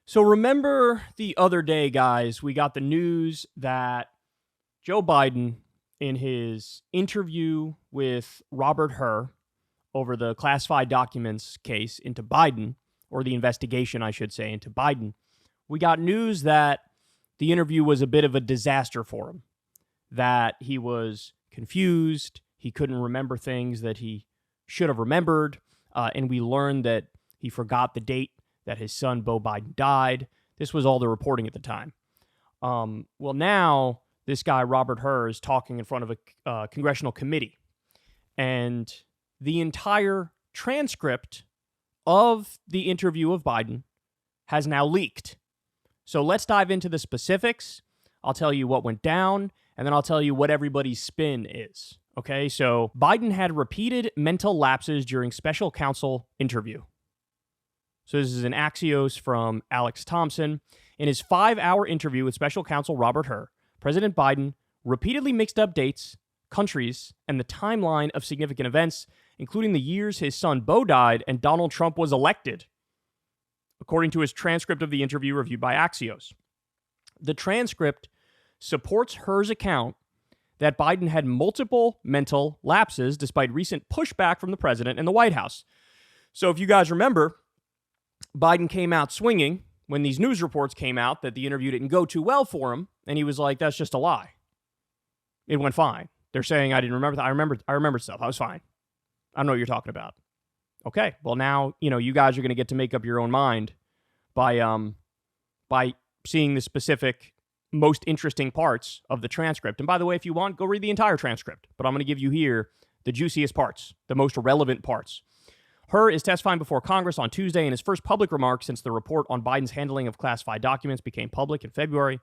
So remember the other day, guys, we got the news that Joe Biden, in his interview with Robert Hur over the classified documents case into Biden, or the investigation, I should say, into Biden, we got news that the interview was a bit of a disaster for him, that he was confused, he couldn't remember things that he should have remembered, and we learned that he forgot the date that his son, Beau Biden, died. This was all the reporting at the time. Well, now this guy, Robert Hur, is talking in front of a congressional committee, and the entire transcript of the interview of Biden has now leaked. So let's dive into the specifics. I'll tell you what went down, and then I'll tell you what everybody's spin is. Okay, so Biden had repeated mental lapses during special counsel interview. So this is an Axios from Alex Thompson. In his 5-hour interview with special counsel Robert Hur, President Biden repeatedly mixed up dates, countries, and the timeline of significant events, including the years his son Beau died and Donald Trump was elected, according to his transcript of the interview reviewed by Axios. The transcript supports Hur's account that Biden had multiple mental lapses despite recent pushback from the president and the White House. So if you guys remember, Biden came out swinging when these news reports came out that the interview didn't go too well for him, and he was like, that's just a lie. It went fine. They're saying I didn't remember that. I remembered stuff. I was fine. I don't know what you're talking about. Okay, well now, you guys are going to get to make up your own mind by seeing the specific, most interesting parts of the transcript. And by the way, if you want, go read the entire transcript. But I'm going to give you here the juiciest parts, the most relevant parts. Hur is testifying before Congress on Tuesday in his first public remarks since the report on Biden's handling of classified documents became public in February.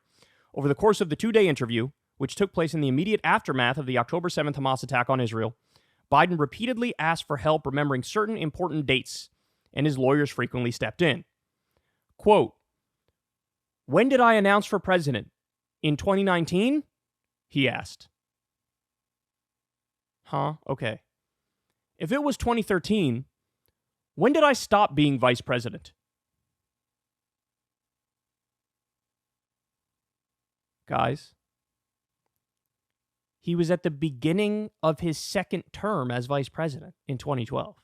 Over the course of the 2-day interview, which took place in the immediate aftermath of the October 7th Hamas attack on Israel, Biden repeatedly asked for help remembering certain important dates, and his lawyers frequently stepped in. Quote, "When did I announce for president? In 2019? He asked. Huh? Okay. If it was 2013, when did I stop being vice president? Guys, he was at the beginning of his second term as vice president in 2012.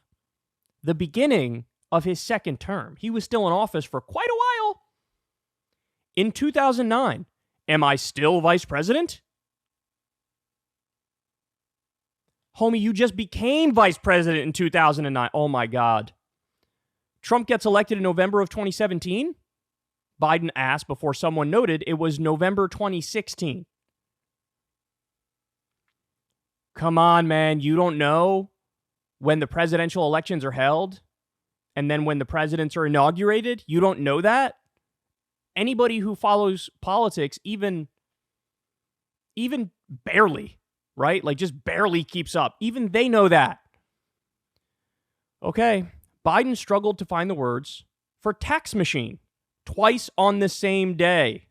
The beginning of his second term. He was still in office for quite a while. In 2009, am I still vice president? Homie, you just became vice president in 2009. Oh my God. Trump gets elected in November of 2017? Biden asked before someone noted it was November 2016. Come on, man. You don't know when the presidential elections are held and then when the presidents are inaugurated? You don't know that? Anybody who follows politics, even barely, right? Like just barely keeps up. Even they know that. Okay. Biden struggled to find the words for tax machine twice on the same day.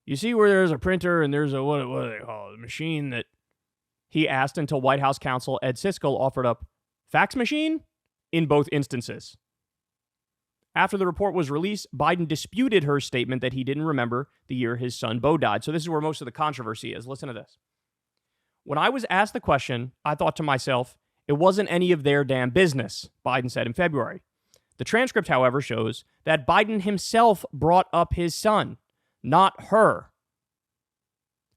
You see where there's a printer and there's a, what do they call it? A machine that he asked until White House counsel Ed Siskel offered up fax machine in both instances. After the report was released, Biden disputed her statement that he didn't remember the year his son Beau died. So this is where most of the controversy is. Listen to this. When I was asked the question, I thought to myself, it wasn't any of their damn business, Biden said in February. The transcript, however, shows that Biden himself brought up his son, not her.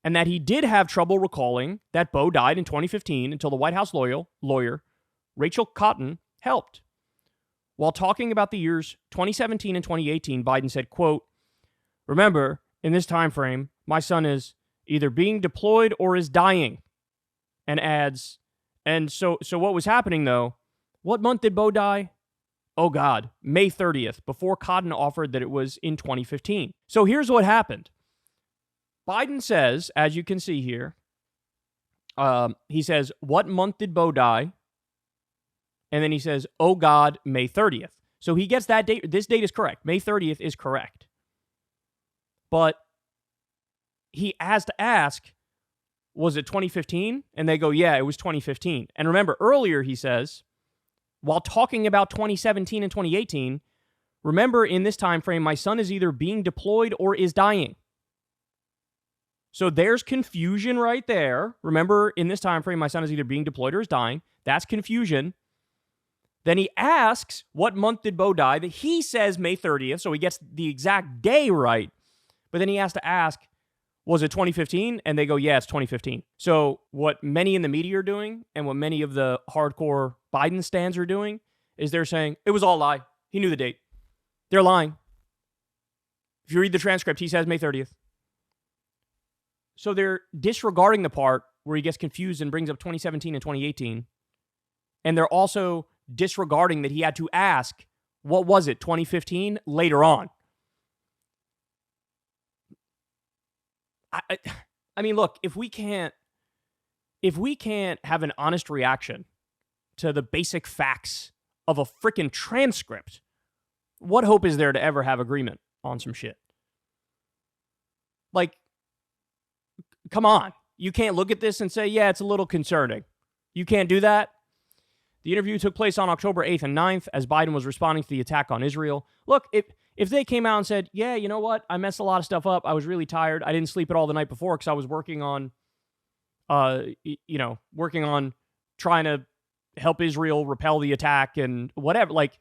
And that he did have trouble recalling that Beau died in 2015 until the White House lawyer Rachel Cotton helped. While talking about the years 2017 and 2018, Biden said, quote, "Remember, in this time frame, my son is either being deployed or is dying." And adds, and so what was happening, though? What month did Beau die? Oh, God, May 30th, before Cotton offered that it was in 2015. So here's what happened. Biden says, as you can see here, he says, what month did Beau die? And then he says, oh, God, May 30th. So he gets that date. This date is correct. May 30th is correct. But he has to ask, was it 2015? And they go, yeah, it was 2015. And remember, earlier he says, while talking about 2017 and 2018, Remember, in this time frame, my son is either being deployed or is dying. So there's confusion right there. Remember, in this time frame, my son is either being deployed or is dying. That's confusion. Then he asks, what month did Bo die? That he says May 30th, so he gets the exact day right. But then he has to ask, was it 2015? And they go, yeah, it's 2015. So what many in the media are doing and what many of the hardcore Biden stands are doing is they're saying, it was all a lie. He knew the date. They're lying. If you read the transcript, he says May 30th. So they're disregarding the part where he gets confused and brings up 2017 and 2018. And they're also disregarding that he had to ask, what was it, 2015, later on. I mean, look, if we can't have an honest reaction to the basic facts of a freaking transcript, what hope is there to ever have agreement on some shit? Like, come on. You can't look at this and say, yeah, it's a little concerning. You can't do that. The interview took place on October 8th and 9th as Biden was responding to the attack on Israel. Look, if they came out and said, yeah, you know what? I messed a lot of stuff up. I was really tired. I didn't sleep at all the night before because I was working on trying to help Israel repel the attack and whatever. Like,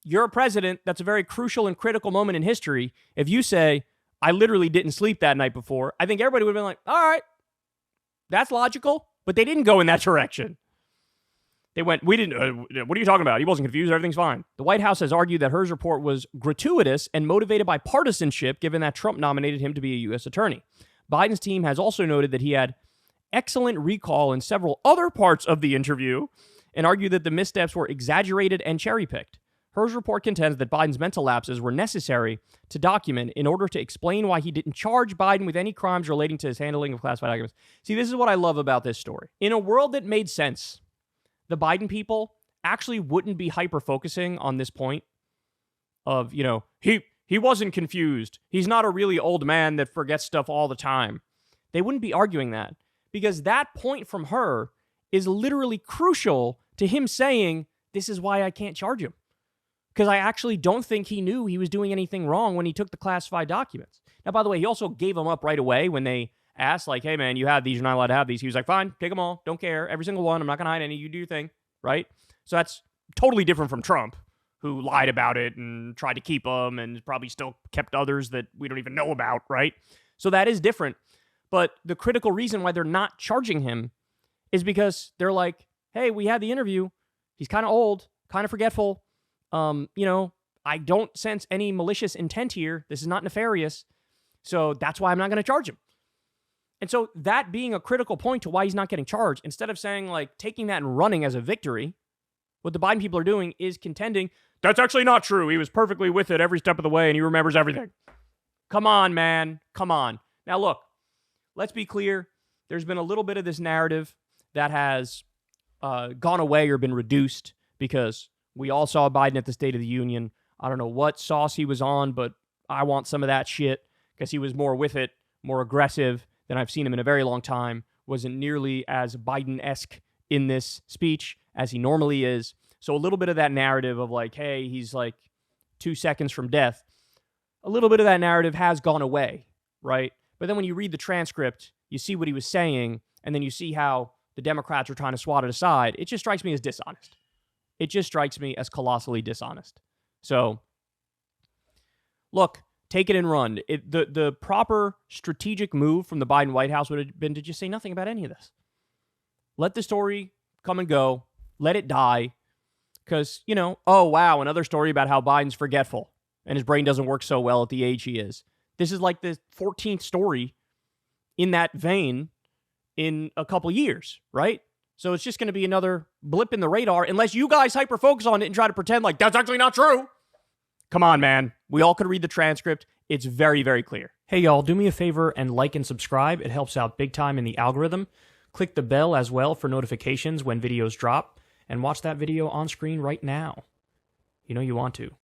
you're a president. That's a very crucial and critical moment in history. If you say, I literally didn't sleep that night before, I think everybody would have been like, all right, that's logical. But they didn't go in that direction. They went, we didn't, what are you talking about? He wasn't confused. Everything's fine. The White House has argued that Her's report was gratuitous and motivated by partisanship, given that Trump nominated him to be a U.S. attorney. Biden's team has also noted that he had excellent recall in several other parts of the interview and argued that the missteps were exaggerated and cherry-picked. Her's report contends that Biden's mental lapses were necessary to document in order to explain why he didn't charge Biden with any crimes relating to his handling of classified documents. See, this is what I love about this story. In a world that made sense, the Biden people actually wouldn't be hyper-focusing on this point of, he wasn't confused. He's not a really old man that forgets stuff all the time. They wouldn't be arguing that because that point from her is literally crucial to him saying, this is why I can't charge him. Because I actually don't think he knew he was doing anything wrong when he took the classified documents. Now, by the way, he also gave them up right away when they asked, like, hey, man, you have these. You're not allowed to have these. He was like, fine, take them all. Don't care. Every single one. I'm not going to hide any. You do your thing, right? So that's totally different from Trump, who lied about it and tried to keep them and probably still kept others that we don't even know about, right? So that is different. But the critical reason why they're not charging him is because they're like, hey, we had the interview. He's kind of old, kind of forgetful. I don't sense any malicious intent here. This is not nefarious. So that's why I'm not going to charge him. And so that being a critical point to why he's not getting charged, instead of saying, like, taking that and running as a victory, what the Biden people are doing is contending, that's actually not true. He was perfectly with it every step of the way, and he remembers everything. Come on, man. Come on. Now, look, let's be clear. There's been a little bit of this narrative that has gone away or been reduced because we all saw Biden at the State of the Union. I don't know what sauce he was on, but I want some of that shit because he was more with it, more aggressive than I've seen him in a very long time. Wasn't nearly as Biden-esque in this speech as he normally is. So a little bit of that narrative of like, hey, he's like 2 seconds from death. A little bit of that narrative has gone away, right? But then when you read the transcript, you see what he was saying, and then you see how the Democrats are trying to swat it aside. It just strikes me as dishonest. It just strikes me as colossally dishonest. So, look, take it and run. The proper strategic move from the Biden White House would have been to just say nothing about any of this. Let the story come and go. Let it die. Because, oh, wow, another story about how Biden's forgetful and his brain doesn't work so well at the age he is. This is like the 14th story in that vein in a couple years, right? So it's just going to be another blip in the radar unless you guys hyper-focus on it and try to pretend like that's actually not true. Come on, man. We all could read the transcript. It's very, very clear. Hey, y'all, do me a favor and like and subscribe. It helps out big time in the algorithm. Click the bell as well for notifications when videos drop. And watch that video on screen right now. You know you want to.